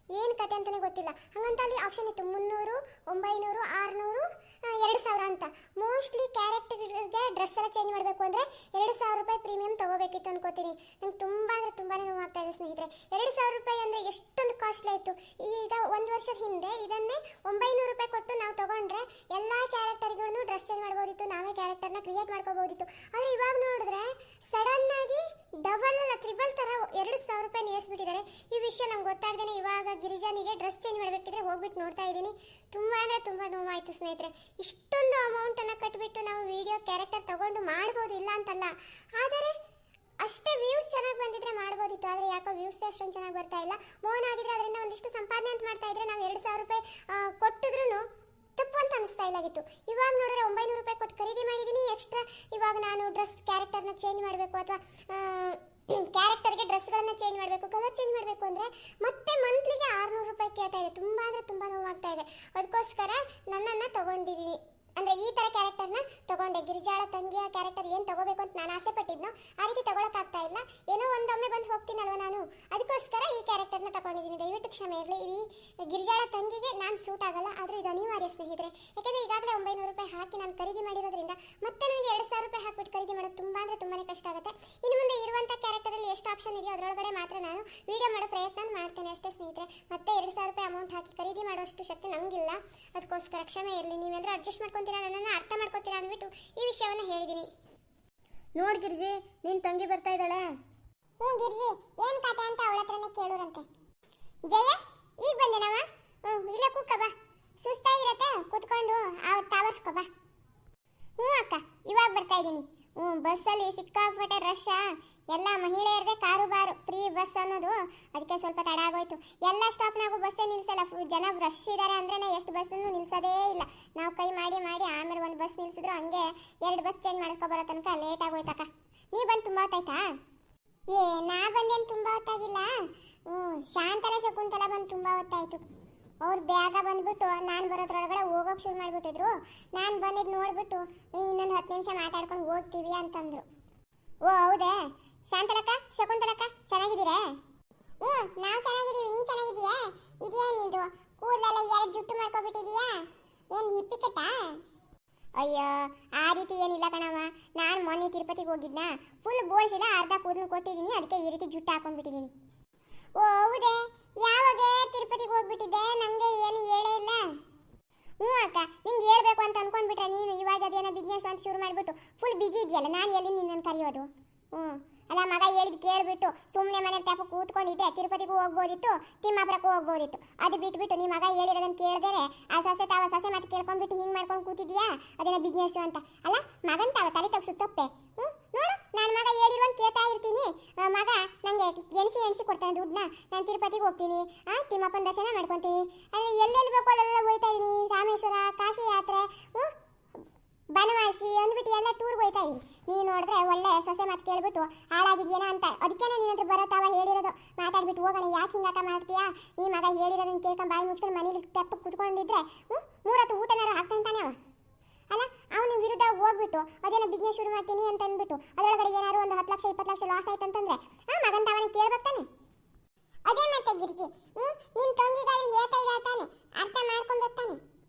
ಏನು ಕತೆ ಅಂತಲೇ ಗೊತ್ತಿಲ್ಲ. ಹಾಗಂತ ಅಲ್ಲಿ ಆಪ್ಷನ್ ಇತ್ತು 300, 900, 600, 2000 ಅಂತ. ಮೋಸ್ಟ್ಲಿ ಕ್ಯಾರೆಕ್ಟರ್ಗೆ ಡ್ರೆಸ್ ಎಲ್ಲ ಚೇಂಜ್ ಮಾಡಬೇಕು ಅಂದರೆ 2000 ರೂಪಾಯಿ ಪ್ರೀಮಿಯಂ ತಗೋಬೇಕಿತ್ತು ಅನ್ಕೋತೀನಿ. ನಂಗೆ ತುಂಬ ಅಂದರೆ ತುಂಬಾ ನೋವಾಗ್ತಾ ಇದೆ ಸ್ನೇಹಿತರೆ. 2000 ರೂಪಾಯಿ ಅಂದರೆ ಎಷ್ಟೊಂದು ಕಾಸ್ಟ್ಲಿ ಆಯಿತು. ಈಗ 1 ವರ್ಷದ ಹಿಂದೆ ಇದನ್ನೇ 900 ರೂಪಾಯಿ ಕೊಟ್ಟು ನಾವು ತಗೊಂಡ್ರೆ ಎಲ್ಲ ಕ್ಯಾರೆಕ್ಟರ್ಗಳನ್ನು ಡ್ರೆಸ್ ಚೇಂಜ್ ಮಾಡ್ಬೋದಿತ್ತು, ನಾವೇ ಕ್ಯಾರೆಕ್ಟರ್ನ ಕ್ರಿಯೇಟ್ ಮಾಡ್ಕೋಬೋದಿತ್ತು. ಆದರೆ ಇವಾಗ ನೋಡಿದ್ರೆ ಸಡನ್ ಆಗಿ ಡಬಲ್ ಅಲ್ಲ ತ್ರಿಬಲ್ ಥರ 2000 ರೂಪಾಯಿ ನೇರಿಸ್ಬಿಟ್ಟಿದ್ದಾರೆ. ಈ ವಿಷಯ ನಂಗೆ ಗೊತ್ತಾಗ್ದೇನೆ ಇವಾಗ ಗಿರಿಜಾನಿಗೆ ಡ್ರೆಸ್ ಚೇಂಜ್ ಮಾಡಬೇಕಿದ್ರೆ ಹೋಗ್ಬಿಟ್ಟು ನೋಡ್ತಾ ಇದ್ದೀನಿ. ತುಂಬ ಅಂದರೆ ತುಂಬ ನೋವಾಯಿತು ಸ್ನೇಹಿತರೆ. ಇಷ್ಟೊಂದು ಅಮೌಂಟನ್ನು ಕಟ್ಟಿಬಿಟ್ಟು ನಾವು ವಿಡಿಯೋ ಕ್ಯಾರೆಕ್ಟರ್ ತಗೊಂಡು ಮಾಡ್ಬೋದು, ಇಲ್ಲ ಅಂತಲ್ಲ. ಆದರೆ ಅಷ್ಟೇ ವ್ಯೂಸ್ ಚೆನ್ನಾಗಿ ಬಂದಿದ್ರೆ ಮಾಡ್ಬೋದಿತ್ತು. ಆದರೆ ಯಾಕೋ ವ್ಯೂಸ್ ಅಷ್ಟೊಂದು ಚೆನ್ನಾಗಿ ಬರ್ತಾ ಇಲ್ಲ. ಮೋಹನ್ ಆಗಿದ್ರೆ ಅದರಿಂದ ಒಂದಿಷ್ಟು ಸಂಪಾದನೆ ಅಂತ ಮಾಡ್ತಾ ಇದ್ರೆ ನಾವು 2000 ರೂಪಾಯಿ ಕೊಟ್ಟಿದ್ರು ತಪ್ಪು ಅಂತ ಅನಿಸ್ತಾ ಇಲ್ಲಾಗಿತ್ತು. ಇವಾಗ ನೋಡಿದ್ರೆ 900 ರೂಪಾಯಿ ಕೊಟ್ಟು ಖರೀದಿ ಮಾಡಿದ್ದೀನಿ. ಎಕ್ಸ್ಟ್ರಾ ಇವಾಗ ನಾನು ಡ್ರೆಸ್ ಕ್ಯಾರೆಕ್ಟರ್ನ ಚೇಂಜ್ ಮಾಡಬೇಕು ಅಥವಾ ಕ್ಯಾರೆಕ್ಟರ್ಗೆ ಡ್ರೆಸ್ಗಳನ್ನ ಚೇಂಜ್ ಮಾಡಬೇಕು, ಕಲರ್ ಚೇಂಜ್ ಮಾಡಬೇಕು ಅಂದರೆ ಮತ್ತೆ ಮಂತ್ಲಿಗೆ 600 ರೂಪಾಯಿ ಕೇಳ್ತಾ ಇದೆ. ತುಂಬ ಅಂದರೆ ತುಂಬ ನೋವಾಗ್ತಾ ಇದೆ. ಅದಕ್ಕೋಸ್ಕರ ನನ್ನನ್ನು ತಗೊಂಡಿದ್ದೀನಿ. ಅಂದರೆ ಈ ಥರ ಕ್ಯಾರೆಕ್ಟರ್ನ ತಗೊಂಡೆ. ಗಿರಿಜಾಳ ತಂಗಿಯ ಕ್ಯಾರೆಕ್ಟರ್ ಏನು ತಗೋಬೇಕು ಅಂತ ನಾನು ಆಸೆ ಪಟ್ಟಿದ್ನೋ ಆ ರೀತಿ ತಗೊಳಕ್ಕಾಗ್ತಾ ಇಲ್ಲ. ಏನೋ ಒಂದೊಮ್ಮೆ ಬಂದು ಹೋಗ್ತೀನಲ್ವ ನಾನು, ಅದಕ್ಕೋಸ್ಕರ ಈ ಕ್ಯಾರೆಕ್ಟರ್ನ ತಗೊಂಡಿದ್ದೀನಿ. ದಯವಿಟ್ಟು ಕ್ಷಮೆ ಇರಲಿ. ಈ ಗಿರಿಜಾಳ ತಂಗಿಗೆ ನಾನು ಸೂಟ್ ಆಗಲ್ಲ, ಆದರೂ ಇದು ಅನಿವಾರ್ಯ ಸ್ನೇಹಿತರೆ. ಯಾಕೆಂದರೆ ಈಗಾಗಲೇ 900 ರೂಪಾಯಿ ಹಾಕಿ ನಾನು ಖರೀದಿ ಮಾಡಿರೋದ್ರಿಂದ ಮತ್ತೆ ನನಗೆ 2000 ರೂಪಾಯಿ ಹಾಕಿಬಿಟ್ಟು ಖರೀದಿ ಮಾಡೋದು ತುಂಬ ಅಂದರೆ ತುಂಬಾ ಕಷ್ಟ ಆಗುತ್ತೆ. ಇನ್ನು ಮುಂದೆ ಇರುವಂಥ ಕ್ಯಾರೆಕ್ಟರಲ್ಲಿ ಎಷ್ಟು ಆಪ್ಷನ್ ಇದೆಯೋ ಅದರೊಳಗಡೆ ಮಾತ್ರ ನಾನು ವಿಡಿಯೋ ಮಾಡೋ ಪ್ರಯತ್ನ ಮಾಡ್ತೇನೆ ಅಷ್ಟೇ ಸ್ನೇಹಿತರೆ. ಮತ್ತೆ 2000 ರೂಪಾಯಿ ಅಮೌಂಟ್ ಹಾಕಿ ಖರೀದಿ ಮಾಡೋಷ್ಟು ಶಕ್ತಿ ನನಗಿಲ್ಲ. ಅದಕ್ಕೋಸ್ಕರ ಕ್ಷಮೆ ಇರಲಿ. ನೀವೆಲ್ಲರೂ ಅಡ್ಜಸ್ಟ್ ಮಾಡ್ಕೊಂಡು ನನ್ನನ್ನು ಅರ್ಥ ಮಾಡ್ಕೋತೀರಾ ಅಂದ್ಬಿಟ್ಟು ಈ ವಿಷಯವನ್ನು ಹೇಳಿದ್ದೀನಿ. ನೋಡ್ ಗಿರ್ಜಿ, ನಿನ್ ತಂಗಿ ಬರ್ತಾ ಇದ್ದಾಳೆ. ಗಿರ್ಜಿ, ಏನ್ ಕತೆ ಅಂತ ಅವಳ ಹತ್ರನೇ ಕೇಳೋರಂತೆ. ಜಯ, ಈಗ ಬಂದೇನವ? ಇಲ್ಲ ಕೂತ್ಕೋ ಬಾ. ಸುಸ್ತಾಗಿರತ್ತೆ, ಕೂತ್ಕೊಂಡು ತಾವರ್ಸ್ಕೋ ಬಾ. ಅಕ್ಕ, ಇವಾಗ ಬರ್ತಾ ಇದ್ದೀನಿ. ಬಸ್ಸಲ್ಲಿ ಸಿಕ್ಕಾಪಟ್ಟೆ ರಶ್. ಎಲ್ಲ ಮಹಿಳೆಯರದೇ ಕಾರುಬಾರು ಫ್ರೀ ಬಸ್ ಅನ್ನೋದು. ಅದಕ್ಕೆ ಸ್ವಲ್ಪ ತಡ ಆಗೋಯ್ತು. ಎಲ್ಲ ಸ್ಟಾಪ್ನಾಗೂ ಬಸ್ಸೇ ನಿಲ್ಸಲ್ಲ. ಜನ ರಶ್ ಇದ್ದಾರೆ ಅಂದ್ರೆ ಎಷ್ಟು ಬಸ್ಸನ್ನು ನಿಲ್ಸೋದೇ ಇಲ್ಲ. ನಾವು ಕೈ ಮಾಡಿ ಮಾಡಿ ಆಮೇಲೆ ಒಂದು ಬಸ್ ನಿಲ್ಸಿದ್ರು ಹಂಗೆ 2 ಬಸ್ ಚೇಂಜ್ ಮಾಡ್ಕೊ ಬರೋ ತನಕ ಲೇಟ್ ಆಗೋಯ್ತಕ್ಕ. ನೀ ಬಂದು ತುಂಬ ಹೊತ್ತಾಯ್ತಾ? ನಾ ಬಂದೇನು ತುಂಬ ಹೊತ್ತಾಗಿಲ್ಲ. ಶಾಂತಲ ಶಕುಂತಲ ಬಂದು ತುಂಬ ಹೊತ್ತಾಯ್ತು. ಅವ್ರು ಬೇಗ ಬಂದ್ಬಿಟ್ಟು ನಾನು ಬರೋದ್ರೊಳಗಡೆ ಹೋಗೋಕೆ ಶುರು ಮಾಡಿಬಿಟ್ಟಿದ್ರು. ನಾನು ಬಂದಿದ್ದು ನೋಡ್ಬಿಟ್ಟು ಇನ್ನೊಂದು 10 ನಿಮಿಷ ಮಾತಾಡ್ಕೊಂಡು ಹೋಗ್ತೀವಿ ಅಂತಂದ್ರು. ಓ ಹೌದೇ? ಶಾಂತಲಕ್ಕ, ಶಕುಂತಲಕ್ಕ ಚೆನ್ನಾಗಿದ್ದೀರಾ? ನಾವು ಚೆನ್ನಾಗಿದ್ದೀವಿ. ನೀನು ಚೆನ್ನಾಗಿದ್ದೀಯಾ? ಇದೇನಿದು ಕೂದಲೆಲ್ಲ 2 ಜುಟ್ಟು ಮಾಡ್ಕೊಬಿಟ್ಟಿದೀಯಾ? ಏನು ಹಿಪ್ಪಿ ಕಟ್ಟಾ? ಅಯ್ಯೋ ಆ ರೀತಿ ಏನಿಲ್ಲ ಕಣವ. ನಾನು ಮೊನ್ನೆ ತಿರುಪತಿಗೆ ಹೋಗಿದ್ನಾ, ಫುಲ್ ಬೋಳ್ಸಿಲ್ಲ, ಅರ್ಧ ಕೂದಲು ಕೊಟ್ಟಿದ್ದೀನಿ, ಅದಕ್ಕೆ ಈ ರೀತಿ ಜುಟ್ಟು ಹಾಕೊಂಡ್ಬಿಟ್ಟಿದ್ದೀನಿ. ಓ ಹೌದೇ? ಯಾವಾಗ ತಿರುಪತಿಗೆ ಹೋಗ್ಬಿಟ್ಟಿದ್ದೆ? ನನಗೆ ಏನು ಹೇಳೇ ಇಲ್ಲ. ಅಕ್ಕ, ನಿಂಗೆ ಹೇಳ್ಬೇಕು ಅಂತ ಅನ್ಕೊಂಡ್ಬಿಟ್ರೆ ನೀನು ಇವಾಗ ಅದೇನೋ ಬಿಸ್ನೆಸ್ ಅಂತ ಶುರು ಮಾಡಿಬಿಟ್ಟು ಫುಲ್ ಬಿಜಿ ಇದೆಯಲ್ಲ. ನಾನು ಎಲ್ಲಿ ನಿನ್ನನ್ನು ಕರೆಯೋದು? ಅಲ್ಲ, ಮಗ ಹೇಳಿದ್ ಕೇಳ್ಬಿಟ್ಟು ಸುಮ್ಮನೆ ಮನೇಲಿ ತಪ್ಪ ಕೂತ್ಕೊಂಡಿದ್ದೆ ತಿರುಪತಿಗೂ ಹೋಗ್ಬೋದಿತ್ತು, ತಿಮ್ಮಾಪುರಕ್ಕೂ ಹೋಗ್ಬೋದಿತ್ತು. ಅದು ಬಿಟ್ಬಿಟ್ಟು ನಿಮ್ಮ ಮಗ ಹೇಳಿರೋದನ್ನ ಕೇಳಿದರೆ ಆ ಸೊಸೆ ತಾವ ಸೊಸೆ ಮತ್ತೆ ಕೇಳ್ಕೊಂಡ್ಬಿಟ್ಟು ಹಿಂಗೆ ಮಾಡ್ಕೊಂಡು ಕೂತಿದ್ಯಾ ಅದೇನೋ ಬಿಸ್ನೆಸ್ ಅಂತ. ಅಲ್ಲ, ಮಗನ್ ತಾವ ತಲೆ ತಪ್ಪಿಸು ತಪ್ಪೆ. ನೋಡು, ನಾನು ಮಗ ಹೇಳಿರುವಂತ ಕೇಳ್ತಾ ಇರ್ತೀನಿ. ಮಗ ನನಗೆ ಎಣಿಸಿ ಕೊಡ್ತಾನೆ ದುಡ್ಡನ್ನ. ನಾನು ತಿರುಪತಿಗೆ ಹೋಗ್ತೀನಿ, ತಿಮ್ಮಪ್ಪನ ದರ್ಶನ ಮಾಡ್ಕೊತೀನಿ. ಅಲ್ಲಿ ಎಲ್ಲೆಲ್ಲಿ ಬೇಕೋ ಅಲ್ಲೆಲ್ಲ ಹೋಗ್ತಾ ಇದೀನಿ. ರಾಮೇಶ್ವರ, ಕಾಶಿ ಯಾತ್ರೆ, ಬನವಾಸಿ ಅಂದ್ಬಿಟ್ಟು ಎಲ್ಲ ಟೂರ್ಗೆ ಹೋಗ್ತಾ ಇದೀನಿ. ನೀನು ನೋಡಿದ್ರೆ ಒಳ್ಳೆ ಸೊಸೆ ಮಾತು ಕೇಳ್ಬಿಟ್ಟು ಹಾಳಾಗಿದ್ಯೇನ ಅಂತ. ಅದಕ್ಕೆ ನಿನ್ನ ಹತ್ರ ಬರೋತಾವ ಹೇಳಿರೋದು. ಮಾತಾಡ್ಬಿಟ್ಟು ಹೋಗೋಣ, ಯಾಕೆ ಹಿಂಗಾಕ ಮಾಡ್ತೀಯಾ? ಈ ಮಗ ಹೇಳಿರೋದನ್ನ ಕೇಳ್ಕೊಂಡು ಬಾಯಿ ಮುಚ್ಕೊಂಡು ಮನೇಲಿ ತೆಪ್ಪ ಕುತ್ಕೊಂಡಿದ್ರೆ 3 ಹೊತ್ತು ಊಟನಾರು ಹಾಕ್ತಾನೆ ಅವ. ಅಲ್ಲ, ಅವನು ವಿರುದ್ಧ ಹೋಗ್ಬಿಟ್ಟು ಅದೇನೋ ಬಿಸ್ನೆಸ್ ಶುರು ಮಾಡ್ತೀನಿ ಅಂತ ಅಂದ್ಬಿಟ್ಟು ಅದರೊಳಗಡೆ ಏನಾದ್ರು ಒಂದು 10 ಲಕ್ಷ 20 ಲಕ್ಷ ಲಾಸ್ ಆಯ್ತು ಅಂತಂದ್ರೆ ಮಗನ್ ತಾವನೇ ಕೇಳ್ಬೇಕಾನೆ. ಅದೇ ಮತ್ತೆ ಗಿರ್ಜಿ, ನಿನ್ ತಂಗಿಗಾದ್ರೆ ಹೇಳ್ತಾ ಇಲ್ಲ ತಾನೆ, ಅರ್ಥ ಮಾಡ್ಕೊಂಡ್ಬರ್ತಾನೆ.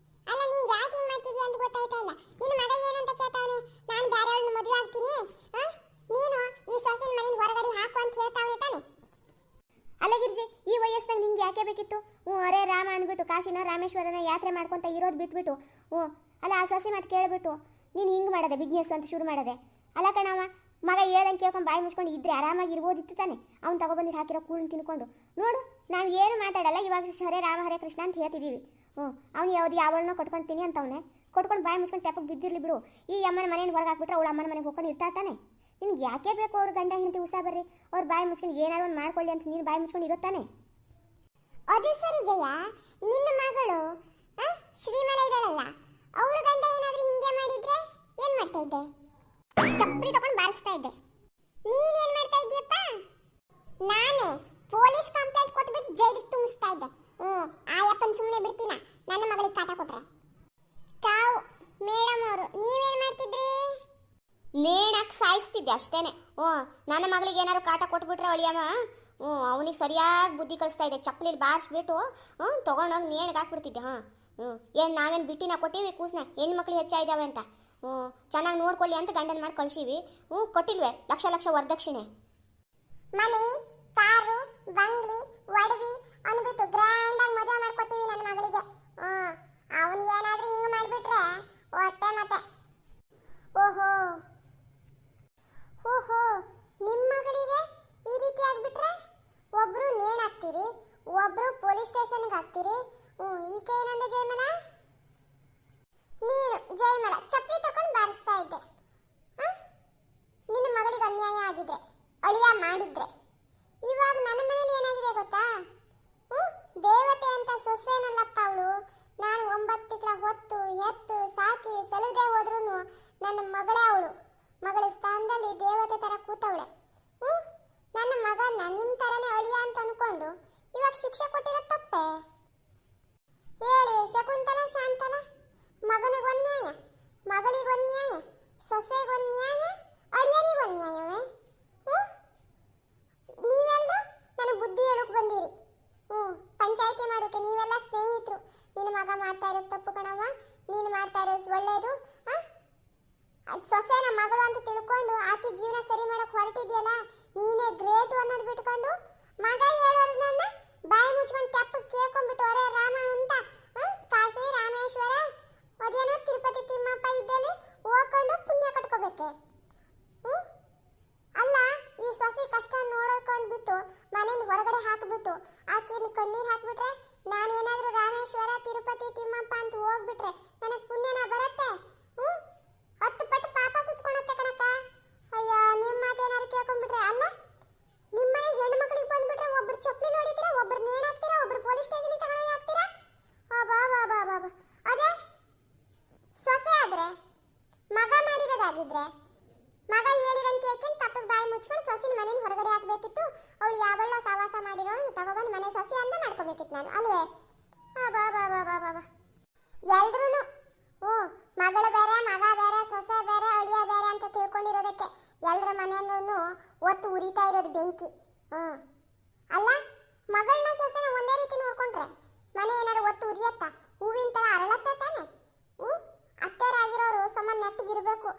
ಅಲ್ಲ, ನೀನ್ ಯಾಕೆ ಹಿಂಗ್ ಮಾಡ್ತಿದ್ಯಾ ಅಂತ ಗೊತ್ತಾಯ್ತಾ ಇಲ್ಲ. ನಿನ್ನ ಮಗ ಏನಂತ ಕೇಳ್ತಾವನೆ, ನಾನು ಬೇರೆ ಅವಳನ್ನ ಮದುವೆ ಆಗ್ತೀನಿ, ನೀನು ಈ ಸೊಸೆನ ಮನೇಲಿ ಹೊರಗಡೆ ಹಾಕು ಅಂತ ಹೇಳ್ತಾವನೆ ತಾನೆ. ಅಲ್ಲ ಗಿರ್ಜಿ, ಈ ವಯಸ್ಸಿನಾಗ ನಿಂಗೆ ಯಾಕೆ ಬೇಕಿತ್ತು? ಅರೇ ರಾಮ ಅಂದ್ಬಿಟ್ಟು ಕಾಶಿನ ರಾಮೇಶ್ವರನ ಯಾತ್ರೆ ಮಾಡ್ಕೊಂತ ಇರೋದು ಬಿಟ್ಬಿಟ್ಟು ಅಲ್ಲ ಆ ಸೊಸೆ ಮಾತು ಕೇಳ್ಬಿಟ್ಟು ನೀನು ಹಿಂಗೆ ಮಾಡೋದೆ, ಬಿಸ್ನೆಸ್ ಅಂತ ಶುರು ಮಾಡೋದೆ. ಅಲ್ಲ ಕಣವ, ಮಗ ಹೇಳ್ದಂಗೆ ಕೇಳ್ಕೊಂಡು ಬಾಯಿ ಮುಚ್ಕೊಂಡು ಇದ್ರೆ ಆರಾಮಾಗಿ ಇರ್ಬೋದಿತ್ತು ತಾನೆ. ಅವ್ನು ತಗೊಬಂದು ಹಾಕಿರೋ ಕೂಳನ್ನ ತಿನ್ಕೊಂಡು. ನೋಡು, ನಾವು ಏನು ಮಾತಾಡಲ್ಲ, ಇವಾಗ ಹರೇ ರಾಮ ಹರೇ ಕೃಷ್ಣ ಅಂತ ಹೇಳ್ತಿದ್ದೀವಿ. ಅವ್ನು ಯಾವಳನ್ನೋ ಕೊಟ್ಕೊಳ್ತೀನಿ ಅಂತವನೇ ಕೊಟ್ಕೊಂಡು ಬಾಯಿ ಮುಚ್ಕೊಂಡು ತೆಪ್ಪಗೆ ಬಿದ್ದಿರ್ಲಿ ಬಿಡು. ಈ ಅಮ್ಮನ ಮನೆಯನ್ನು ಹೊರಗೆ ಹಾಕ್ಬಿಟ್ರೆ ಅವಳು ಅಮ್ಮನ ಮನೆಗೆ ಹೋಗ್ಕೊಂಡು ಇರ್ತಾ ತಾನೆ. ನಿನ್ಗೆ ಯಾಕೆ ಬೇಕು ಅವ್ರ ಗಂಡ ಹೆಂಡತಿ ಉಸಾ ಬರ್ರಿ, ಅವ್ರು ಬಾಯಿ ಮುಚ್ಕೊಂಡು ಏನಾದ್ರು ಒಂದು ಮಾಡ್ಕೊಳ್ಳಿ ಅಂತ ನೀನು ಬಾಯಿ ಮುಚ್ಕೊಂಡು ಇರುತ್ತಾನೆ. ಅದು ಸರಿ ಜಯ, ನಿನ್ನ ಮಗಳು ಶ್ರೀಮಲ ಇದ್ದಾಳಲ್ಲ, ಅವಳು ಗಂಡ ಏನಾದ್ರೂ ಹಿಂಗೆ ಮಾಡಿದ್ರೆ ಏನ್ ಮಾಡ್ತಾ ಇದ್ದೆ? ಚಪ್ಪಲಿ ತಗೊಂಡು ಬಾರಿಸ್ತಾ ಇದ್ದೆ. ನೀನೇನ್ ಮಾಡ್ತಾ ಇದ್ದೀಯಪ್ಪ? ನಾನೇ ಪೊಲೀಸ್ ಕಂಪ್ಲೇಂಟ್ ಕೊಟ್ಬಿಟ್ಟು ಜೈಲಿಗೆ ತುಂಬಿಸ್ತಾ ಇದ್ದೆ. ಆಯಪ್ಪನ್ ಸುಮ್ಮನೆ ಬಿಡ್ತೀನ ನನ್ನ ಮಗಳಿಗೆ ಕಾಟ ಕೊಟ್ರೆ? ತಾವು ಮೇಡಮ್ ಅವರು ನೀವೇನ್ ಮಾಡ್ತಿದ್ರಿ? ನೇಣಾಕ್ ಸಾಯಿಸ್ತಿದ್ದೆ ಅಷ್ಟೇನೆ. ನನ್ನ ಮಗಳಿಗೆ ಏನಾದ್ರು ಕಾಟ ಕೊಟ್ಬಿಟ್ರೆ ಅಳಿಯಮ್ಮ ಅವನಿಗೆ ಸರಿಯಾಗಿ ಬುದ್ಧಿ ಕಲಿಸ್ತಾ ಇದೆ. ಚಪ್ಪಲಿಲಿ ಬಾರಿಸ್ಬಿಟ್ಟು ತೊಗೊಂಡೋಗಿ ನೇಣಿಗೆ ಹಾಕ್ಬಿಡ್ತಿದ್ದೆ. ಏನು ನಾವೇನು ಬಿಟ್ಟಿನ ಕೊಟ್ಟಿವಿ ಕೂಸ್ನ ಹೆಣ್ಮಕ್ಳು ಹೆಚ್ಚಾಯಿದ್ದಾವೆ ಅಂತ. ಚೆನ್ನಾಗಿ ನೋಡ್ಕೊಳ್ಳಿ ಅಂತ ಗಂಡನ ಮಾಡಿ ಕಳ್ಸೀವಿ. ಕೊಟ್ಟಿಲ್ವೇ ಲಕ್ಷ ಲಕ್ಷ ವರದಕ್ಷಿಣೆ. ಮನೆ, ಕಾರು, ಬಂಗ್ಲಿ, ಒಡವಿ ಅಂದ್ಬಿಟ್ಟು ಗ್ರ್ಯಾಂಡಾಗಿ ಮದುವೆ ಮಾಡ್ಕೊಟ್ಟಿವಿ ನನ್ನ ಮಗಳಿಗೆ. ಅವನು ಏನಾದ್ರೂ ಹಿಂಗೆ ಮಾಡಿಬಿಟ್ರೆ ಹೊಟ್ಟೆ ಮತ್ತೆ. ಓಹೋ ಓಹೋ, ನಿಮ್ಮ ಮಗಳಿಗೆ ಈ ರೀತಿ ಆಗ್ಬಿಟ್ರೆ ಒಬ್ರು ನೇಣು ಹಾಕ್ತೀರಿ, ಒಬ್ರು ಪೊಲೀಸ್ ಸ್ಟೇಷನ್ಗೆ ಹಾಕ್ತೀರಿ. ಈಕೆ ಏನಂದ ಜಯಮಲ? ನೀನು ಜಯಮಲ ಚಪ್ಪಲಿ ತಕೊಂಡು ಬಾರಿಸ್ತಾ ಇದ್ದೆ. ನಿನ್ನ ಮಗಳಿಗೆ ಅನ್ಯಾಯ ಆಗಿದೆ, ಅಳಿಯ ಮಾಡಿದ್ರೆ. ಇವಾಗ ನನ್ನ ಮನೇಲಿ ಏನಾಗಿದೆ ಗೊತ್ತಾ? ದೇವತೆ ಅಂತ ಸೊಸೆನಲ್ಲಪ್ಪ ಅವಳು. ನಾನು 9 ತಿಂಗಳ ಹೊತ್ತು ಎತ್ತು ಸಾಕಿ ಸಲುದೇ ಹೋದ್ರೂ ನನ್ನ ಮಗಳೇ ಅವಳು. ಮಗಳ ಸ್ಥಾನದಲ್ಲಿ ದೇವತೆ ತರ ಕೂತವಳೆ. ನನ್ನ ಮಗನ್ನ ನಿಮ್ ತರನೇ ಅಳಿಯ ಅಂತ ಅನ್ಕೊಂಡು ಇವಾಗ ಶಿಕ್ಷೆ ಕೊಟ್ಟಿರೋ ತಪ್ಪೆ? ಹೇಳಿ ಶಕುಂತಲ, ಶಾಂತಲ, ಮಗನಿಗೊಂದ್ಯಾಯ, ಮಗಳಿಗೊಂದ್ಯಾಯ, ಸೊಸೆಗೊಂದ್ಯಾಯ, ಅಳಿಯನಿಗೊಂದ್ಯಾಯವೇ? ನೀವೆಲ್ಲರೂ ನನ್ನ ಬುದ್ಧಿ ಹೇಳಕ್ ಬಂದಿರಿ. ಪಂಚಾಯಿತಿ ಮಾಡೋಕೆ ನೀವೆಲ್ಲ ಸ್ನೇಹಿತರು. ನಿನ್ನ ಮಗ ಮಾಡ್ತಾ ಇರೋದು ತಪ್ಪು ಕಣವ್ವ, ನೀನು ಮಾಡ್ತಾ ಇರೋದು ಒಳ್ಳೇದು. ಸೊಸೆನ ಮಗಳು ಅಂತ ತಿಳ್ಕೊಂಡು ಆಕೆ ಜೀವನ ಸರಿ ಮಾಡಕ್ ಹೊರಟಿದ್ಯಲ್ಲ, ನೀನೇ ಗ್ರೇಟು ಅನ್ನೋದು ಬಿಟ್ಕೊಂಡು ಮಗ ಹೇಳೋದನ್ನ ಬಾಯಿ ಮುಚ್ಕೊಂಡು ತೆಪ್ಪಗೆ ಕೇಳ್ಕೊಂಡ್ಬಿಟ್ಟು ಅರೇ ರಾಮ ಅಂತ ಕಾಶಿ ರಾಮೇಶ್ವರ ಅದೇನೋ ತಿರುಪತಿ ತಿಮ್ಮಪ್ಪ ಇದ್ದಲ್ಲಿ ಹೋಗ್ಕೊಂಡು ಪುಣ್ಯ ಕಟ್ಕೋಬೇಕೆ? ಅಲ್ಲ, ಈ ಸೊಸೆ ಕಷ್ಟ ನೋಡ್ಕೊಂಡ್ಬಿಟ್ಟು ಮನೇಲಿ ಹೊರಗಡೆ ಹಾಕ್ಬಿಟ್ಟು ಆಕೆನ ಕಣ್ಣೀರು ಹಾಕ್ಬಿಟ್ರೆ, ನಾನೇನಾದ್ರೂ ರಾಮೇಶ್ವರ ತಿರುಪತಿ ತಿಮ್ಮಪ್ಪ ಅಂತ ಹೋಗ್ಬಿಟ್ರೆ ನನಗೆ ಪುಣ್ಯನ ಬರುತ್ತೆ? 10 ಪಟ್ಟು ಪಾಪ ಸುತ್ಕೊಳತ್ತೆ ಕಣಕ್ಕ. ಆಗಿದ್ರೆ ಮಗ ಹೇಳಿರಂಗೆ ಕೇಳ್ಕೊಂಡು ತಪ್ಪಗೆ ಬಾಯಿ ಮುಚ್ಕೊಂಡು ಸೊಸಿನ ಮನೇನ ಹೊರಗಡೆ ಹಾಕ್ಬೇಕಿತ್ತು. ಅವಳು ಯಾವಳ ಸವಾಸ ಮಾಡಿರೋ ತಗೊಬಂದು ಮನೆ ಸೊಸಿ ಅಂತ ಮಾಡ್ಕೋಬೇಕಿತ್ತು ನಾನು ಅಲ್ವೇ? ಬಾ ಬಾ ಬಾ ಬಾ ಬಾ ಎಲ್ರೂ ಮಗಳು ಬೇರೆ ಮಗ ಬೇರೆ ಸೊಸೆ ಬೇರೆ ಅಳಿಯ ಬೇರೆ ಅಂತ ತಿಳ್ಕೊಂಡಿರೋದಕ್ಕೆ ಎಲ್ಲರ ಮನೆಯಲ್ಲೂ ಒತ್ತು ಉರಿತಾ ಇರೋದು ಬೆಂಕಿ. ಅಲ್ಲ ಮಗಳನ್ನ ಸೊಸೆನ ಒಂದೇ ರೀತಿ ನೋಡ್ಕೊಂಡ್ರೆ ಮನೆ ಏನಾದ್ರು ಒತ್ತು ಉರಿಯತ್ತಾ? ಹೂವಿನ ಥರ ಅರಳತ್ತ ತಾನೆ. ಅತ್ತೆರಾಗಿರೋರು ಸಮ ನೆಟ್ಟಗಿರ್ಬೇಕು.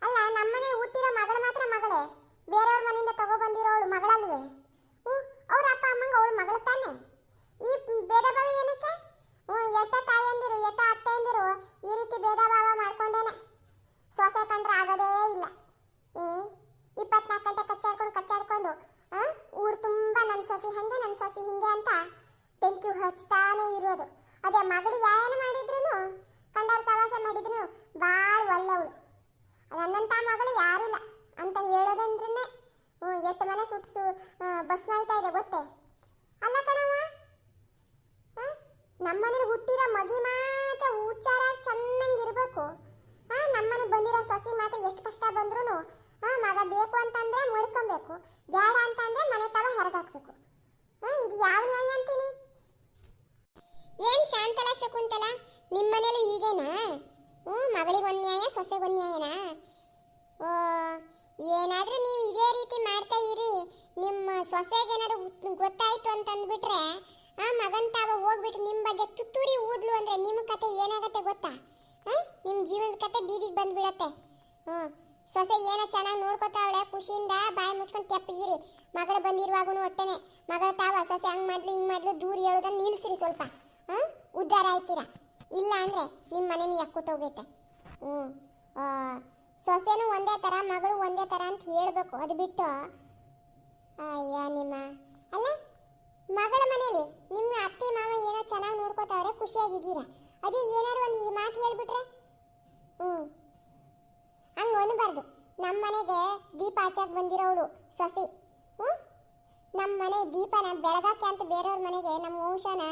ಅಲ್ಲ ನಮ್ಮನೆ ಹುಟ್ಟಿರೋ ಮಗಳು ಮಾತ್ರ ಮಗಳೇ, ಬೇರೆಯವ್ರ ಮನೆಯಿಂದ ತಗೊಬಂದಿರೋಳು ಮಗಳಲ್ವೇ? ಅವ್ರ ಅಪ್ಪ ಅಮ್ಮಂಗೆ ಅವಳು ಮಗಳು ತಾನೆ. ಈ ಭೇದ ಭಾವ ಏನಕ್ಕೆ? ಎಟ್ಟ ತಾಯಿಯಂದಿರು ಎಟ್ಟ ಅತ್ತೆಯಂದಿರು ಈ ರೀತಿ ಭೇದ ಭಾವ ಮಾಡ್ಕೊಂಡೇನೆ ಸೊಸೆ ಕಂಡ್ರೆ ಆಗೋದೇ ಇಲ್ಲ. 24 ಗಂಟೆ ಕಚ್ಚಾಡ್ಕೊಂಡು ಊರು ತುಂಬ ನನ್ನ ಸೊಸಿ ಹಂಗೆ ನನ್ನ ಸೊಸಿ ಹಿಂಗೆ ಅಂತ ಬೆಂಕಿ ಹಚ್ತಾನೆ ಇರೋದು. ಅದೇ ಮಗಳು ಏನು ಮಾಡಿದ್ರು ಕಂಡಾರ ಸವಾಸ ಮಾಡಿದ್ರು ಭಾಳ ಒಳ್ಳೆವಳು. ನನ್ನಂಥ ಮಗಳು ಯಾರೂ ಇಲ್ಲ ಅಂತ ಹೇಳೋದಂದ್ರೇ ಎಷ್ಟು ಮನೆ ಸುಟ್ಟು ಬಸ್ ಮಾಡ್ತಾ ಇದೆ ಗೊತ್ತೇ. ಅಲ್ಲ ಕಣವ್ವ, ನಮ್ಮನೇಲಿ ಹುಟ್ಟಿರೋ ಮಗಿ ಮಾತ್ರ ಉಚ್ಚಾರ ಚೆನ್ನಾಗಿರ್ಬೇಕು. ನಮ್ಮನೆಗೆ ಬಂದಿರೋ ಸೊಸಿ ಮಾತ್ರ ಎಷ್ಟು ಕಷ್ಟ ಬಂದ್ರೂ ಮಗ ಬೇಕು ಅಂತಂದ್ರೆ ಮುಡ್ಕೊಬೇಕು, ಬೇಡ ಅಂತಂದ್ರೆ ಮನೆ ತವ ಹೊರಗಾಕ್ಬೇಕು. ಇದು ಯಾವ ನ್ಯಾಯ ಅಂತೀನಿ? ಏನ್ ಶಾಂತಲ ಶಕುಂತಲ, ನಿಮ್ಮ ಮನೇಲಿ ಹೀಗೇನಾ? ಮಗಳಿಗೆ ಒಂದು ನ್ಯಾಯ ಸೊಸೆಗೆ ಒಂದು ನ್ಯಾಯನಾ? ಏನಾದ್ರೂ ನೀವು ಇದೇ ರೀತಿ ಮಾಡ್ತಾ ಇರಿ, ನಿಮ್ಮ ಸೊಸೆಗೇನಾದ್ರು ಗೊತ್ತಾಯ್ತು ಅಂತಂದ್ಬಿಟ್ರೆ ಮಗನ್ ತಾವ ಹೋಗ್ಬಿಟ್ಟು ನಿಮ್ಮ ಬಗ್ಗೆ ತುತ್ತೂರಿ ಊದ್ಲು ಅಂದ್ರೆ ನಿಮ್ಮ ಕತೆ ಏನಾಗತ್ತೆ ಗೊತ್ತಾ? ನಿಮ್ಮ ಜೀವನದ ಕತೆ ಬೀದಿಗೆ ಬಂದ್ಬಿಡತ್ತೆ. ಸೊಸೆ ಏನೋ ಚೆನ್ನಾಗಿ ನೋಡ್ಕೊತಾವಳೆ, ಖುಷಿಯಿಂದ ಬಾಯಿ ಮುಚ್ಕೊಂಡು ತೆಪ್ಪಗಿರಿ. ಮಗಳು ಬಂದಿರುವಾಗೂ ಹೊಟ್ಟೆನೆ ಮಗಳ ತಾವ ಸೊಸೆ ಹಂಗ್ ಮಾಡ್ಲಿ ಹಿಂಗ್ ಮಾಡ್ಲಿ ದೂರ ಹೇಳೋದನ್ನ ನಿಲ್ಸ್ರಿ, ಸ್ವಲ್ಪ ಉದ್ಧಾರ ಆಯ್ತೀರ. ಇಲ್ಲ ಅಂದ್ರೆ ನಿಮ್ಮ ಮನೇನು ಎಕ್ಕುಟ್ಟೋಗೈತೆ. ಸೊಸೆನೂ ಒಂದೇ ಥರ ಮಗಳು ಒಂದೇ ಥರ ಅಂತ ಹೇಳ್ಬೇಕು. ಅದು ಬಿಟ್ಟು ಅಯ್ಯ ನಿಮ್ಮ ಅಲ್ಲ ಮಗಳ ಮನೇಲಿ ನಿಮ್ಮ ಅತ್ತೆ ಮಾವ ಏನೋ ಚೆನ್ನಾಗಿ ನೋಡ್ಕೋತಾವ್ರೆ, ಖುಷಿಯಾಗಿದ್ದೀರಾ. ಅದೇ ಏನಾದ್ರು ಒಂದು ಮಾತು ಹೇಳ್ಬಿಟ್ರೆ ಹಂಗೆ ಅನ್ಬಾರ್ದು. ನಮ್ಮ ಮನೆಗೆ ದೀಪ ಹಚ್ಚಕ್ಕೆ ಬಂದಿರೋಳು ಸೊಸಿ, ನಮ್ಮ ಮನೆ ದೀಪನ ಬೆಳಗಕ್ಕೆ ಅಂತ ಬೇರೆಯವ್ರ ಮನೆಗೆ ನಮ್ಮ ವಂಶನ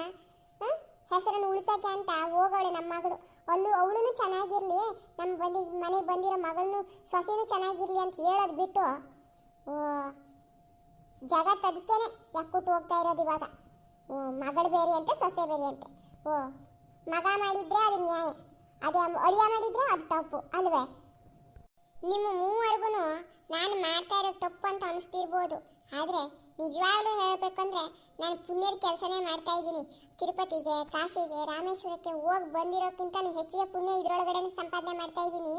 ಹೆಸರನ್ನು ಉಳಿಸೋಕೆ ಅಂತ ಹೋಗೋಳೆ ನಮ್ಮ ಮಗಳು. ಅವಳು ಚೆನ್ನಾಗಿರ್ಲಿ, ನಮ್ಮ ಮನೆಗೆ ಬಂದಿರೋ ಮಗಳನ್ನೂ ಸೊಸೆನೂ ಚೆನ್ನಾಗಿರ್ಲಿ ಅಂತ ಹೇಳೋದು ಬಿಟ್ಟು ಜಗತ್ತು ಅದಕ್ಕೇನೆ ಯಾಕೊಟ್ಟು ಹೋಗ್ತಾ ಇರೋದು ಇವಾಗ. ಮಗಳು ಬೇರೆ ಅಂತೆ ಸೊಸೆ ಬೇರೆ ಅಂತೆ. ಮಗ ಮಾಡಿದ್ರೆ ಅದು ನ್ಯಾಯ, ಅದೇ ಅಳಿಯ ಮಾಡಿದ್ರೆ ಅದು ತಪ್ಪು ಅಲ್ವೇ? ನಿಮ್ಮ ಮೂವರೆಗೂ ನಾನು ಮಾಡ್ತಾ ಇರೋದು ತಪ್ಪು ಅಂತ ಅನಿಸ್ತಿರ್ಬೋದು, ಆದರೆ ನಿಜವಾಗ್ಲೂ ಹೇಳಬೇಕಂದ್ರೆ ನಾನು ಪುಣ್ಯದ ಕೆಲಸನೇ ಮಾಡ್ತಾ ಇದ್ದೀನಿ. ತಿರುಪತಿಗೆ, ಕಾಶಿಗೆ, ರಾಮೇಶ್ವರಕ್ಕೆ ಹೋಗಿ ಬಂದಿರೋಕ್ಕಿಂತ ಹೆಚ್ಚಿಗೆ ಪುಣ್ಯ ಇದರೊಳಗಡೆ ಸಂಪಾದನೆ ಮಾಡ್ತಾ ಇದ್ದೀನಿ.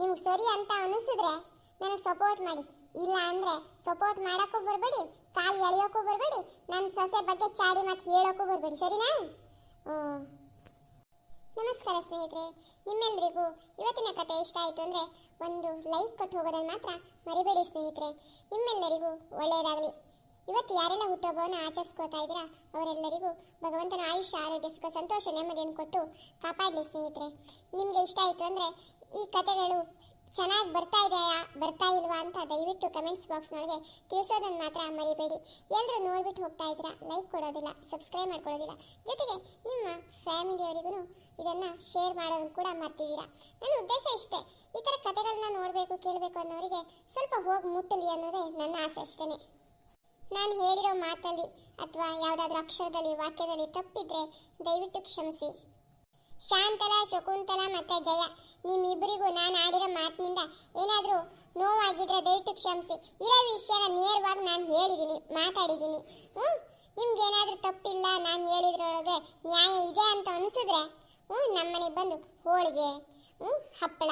ನಿಮ್ಗೆ ಸರಿ ಅಂತ ಅನಿಸಿದ್ರೆ ನನಗೆ ಸಪೋರ್ಟ್ ಮಾಡಿ, ಇಲ್ಲ ಅಂದರೆ ಸಪೋರ್ಟ್ ಮಾಡೋಕ್ಕೂ ಬರಬೇಡಿ, ಕಾಲು ಎಳೆಯೋಕ್ಕೂ ಬರಬೇಡಿ, ನನ್ನ ಸೊಸೆ ಬಗ್ಗೆ ಚಾಡಿ ಮಾತು ಹೇಳೋಕ್ಕೂ ಬರಬೇಡಿ, ಸರಿನಾ? ನಮಸ್ಕಾರ ಸ್ನೇಹಿತರೆ, ನಿಮ್ಮೆಲ್ಲರಿಗೂ ಇವತ್ತಿನ ಕತೆ ಇಷ್ಟ ಆಯಿತು ಅಂದರೆ ಒಂದು ಲೈಕ್ ಕೊಟ್ಟು ಹೋಗೋದನ್ನು ಮಾತ್ರ ಮರಿಬೇಡಿ ಸ್ನೇಹಿತರೆ. ನಿಮ್ಮೆಲ್ಲರಿಗೂ ಒಳ್ಳೆಯದಾಗಲಿ. ಇವತ್ತು ಯಾರೆಲ್ಲ ಹುಟ್ಟುಹಬ್ಬವನ್ನು ಆಚರಿಸ್ಕೋತಾ ಇದ್ದೀರಾ ಅವರೆಲ್ಲರಿಗೂ ಭಗವಂತನ ಆಯುಷ್ಯ, ಆರೋಗ್ಯ, ಸುಖ, ಸಂತೋಷ, ನೆಮ್ಮದಿಯನ್ನು ಕೊಟ್ಟು ಕಾಪಾಡಲಿ ಸ್ನೇಹಿತರೆ. ನಿಮಗೆ ಇಷ್ಟ ಆಯಿತು ಅಂದರೆ ಈ ಕತೆಗಳು ಚೆನ್ನಾಗಿ ಬರ್ತಾ ಇದೆಯಾ ಬರ್ತಾ ಇಲ್ವಾ ಅಂತ ದಯವಿಟ್ಟು ಕಮೆಂಟ್ಸ್ ಬಾಕ್ಸ್ನೊಳಗೆ ತಿಳಿಸೋದನ್ನು ಮಾತ್ರ ಮರಿಬೇಡಿ. ಎಲ್ಲರೂ ನೋಡ್ಬಿಟ್ಟು ಹೋಗ್ತಾ ಇದ್ದೀರಾ, ಲೈಕ್ ಕೊಡೋದಿಲ್ಲ, ಸಬ್ಸ್ಕ್ರೈಬ್ ಮಾಡ್ಕೊಳ್ಳೋದಿಲ್ಲ, ಜೊತೆಗೆ ನಿಮ್ಮ ಫ್ಯಾಮಿಲಿಯವರಿಗೂ ಇದನ್ನು ಶೇರ್ ಮಾಡೋದನ್ನು ಕೂಡ ಮರ್ತಿದ್ದೀರಾ. ನನ್ನ ಉದ್ದೇಶ ಇಷ್ಟೇ, ಈ ಥರ ಕತೆಗಳನ್ನ ನೋಡಬೇಕು ಕೇಳಬೇಕು ಅನ್ನೋರಿಗೆ ಸ್ವಲ್ಪ ಹೋಗಿ ಮುಟ್ಟಲಿ ಅನ್ನೋದೇ ನನ್ನ ಆಸೆ ಅಷ್ಟೇ. ನಾನು ಹೇಳಿರೋ ಮಾತಲ್ಲಿ ಅಥವಾ ಯಾವುದಾದ್ರೂ ಅಕ್ಷರದಲ್ಲಿ ವಾಕ್ಯದಲ್ಲಿ ತಪ್ಪಿದ್ರೆ ದಯವಿಟ್ಟು ಕ್ಷಮಿಸಿ. ಶಾಂತಲ, ಶಕುಂತಲ ಮತ್ತು ಜಯ, ನಿಮ್ಮಿಬ್ಬರಿಗೂ ನಾನು ಆಡಿರೋ ಮಾತಿನಿಂದ ಏನಾದರೂ ನೋವಾಗಿದ್ರೆ ದಯವಿಟ್ಟು ಕ್ಷಮಿಸಿ. ಇರೋ ವಿಷಯನ ನೇರವಾಗಿ ನಾನು ಹೇಳಿದ್ದೀನಿ, ಮಾತಾಡಿದ್ದೀನಿ. ನಿಮ್ಗೇನಾದರೂ ತಪ್ಪಿಲ್ಲ, ನಾನು ಹೇಳಿದ್ರೊಳಗೆ ನ್ಯಾಯ ಇದೆ ಅಂತ ಅನಿಸಿದ್ರೆ ನಮ್ಮನೆಗೆ ಬಂದು ಹೋಳಿಗೆ, ಹಪ್ಪಳ,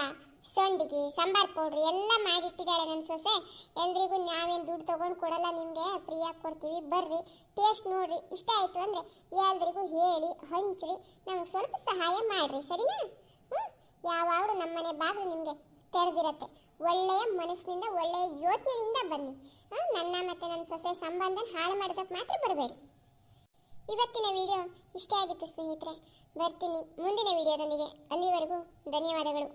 ಸಂಡಿಗೆ, ಸಾಂಬಾರ್ ಪೌಡ್ರ್ ಎಲ್ಲ ಮಾಡಿಟ್ಟಿದ್ದಾರೆ ನನ್ನ ಸೊಸೆ. ಎಲ್ರಿಗೂ ನಾವೇನು ದುಡ್ಡು ತೊಗೊಂಡು ಕೊಡಲ್ಲ, ನಿಮಗೆ ಫ್ರೀಯಾಗಿ ಕೊಡ್ತೀವಿ, ಬರ್ರಿ ಟೇಸ್ಟ್ ನೋಡ್ರಿ. ಇಷ್ಟ ಆಯಿತು ಅಂದರೆ ಎಲ್ರಿಗೂ ಹೇಳಿ ಹಂಚ್ರಿ, ನಮಗೆ ಸ್ವಲ್ಪ ಸಹಾಯ ಮಾಡಿರಿ, ಸರಿನಾ? ಯಾವಾಗಲೂ ನಮ್ಮನೆ ಬಾಗಿಲು ನಿಮಗೆ ತೆರೆದಿರತ್ತೆ. ಒಳ್ಳೆಯ ಮನಸ್ಸಿನಿಂದ, ಒಳ್ಳೆಯ ಯೋಚನೆಯಿಂದ ಬನ್ನಿ. ನನ್ನ ಮತ್ತು ನನ್ನ ಸೊಸೆ ಸಂಬಂಧನ ಹಾಳು ಮಾಡೋದಕ್ಕೆ ಮಾತ್ರ ಬರಬೇಡಿ. ಇವತ್ತಿನ ವಿಡಿಯೋ ಇಷ್ಟ ಆಗಿತ್ತು ಸ್ನೇಹಿತರೆ, ಬರ್ತೀನಿ ಮುಂದಿನ ವಿಡಿಯೋದೊಂದಿಗೆ. ಅಲ್ಲಿವರೆಗೂ ಧನ್ಯವಾದಗಳು.